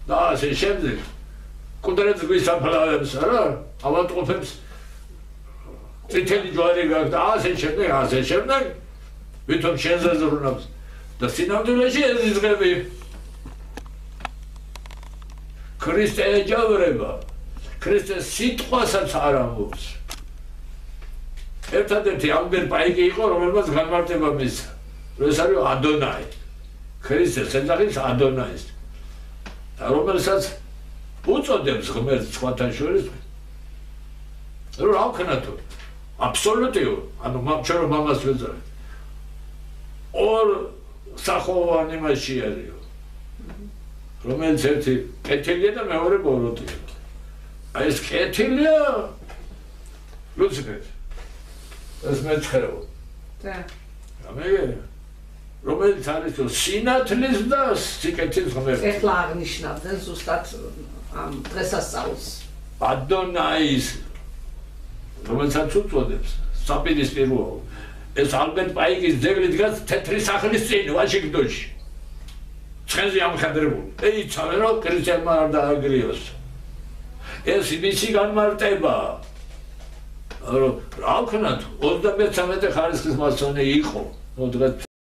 და ასე შემდეგ. კუდრეთს გვისაფლავებს რა, ავადმყოფებს წითელი ჯვარი გაქვს და ასე შემდეგ, ვითომ შენზე ზრუნავს და სინამდვილეში ეს იძღები. ქრისტე ეჯავრება, ქრისტეს სიტყვასაც არ ამბობს. ერთადერთი ამბერ პაიკი იყო, რომელმაც განმარტება მისცა. ეს არის ადონაი. ქრისტეს ეძახის ადონაის. და რომელსაც უწოდებს ღმერთს სხვათა შორის. რა ვქნა თუ? აბსოლუტიურ, ანუ ჩვენ მამას ვეძახით. ორ სახოვანი მასში არისო. რომელიც ერთი კეთილია და მეორე ბოროტია. აი ეს კეთილია ლუციფერ. ეს მეცხრეო. და. ამე რომელიც არის სინათლის და სიკეთის ღმერთი. ეხლა აღნიშნავდნენ ზუსტად ამ დღესასწაულს. ადონაის რომელსაც უწოდებს საპირისპიროა. ეს ალბერტ პაიკის ძეგლი დგას თეთრი სახლის წინ ვაშინგტონში. ცხენზე ამხედრებული. ეიცავენ რომ ქრისტიანმა არ დააგრიოს. ეს მისი განმარტებაა. რა ვქნათ 23 ხარისხის მასონი იყო.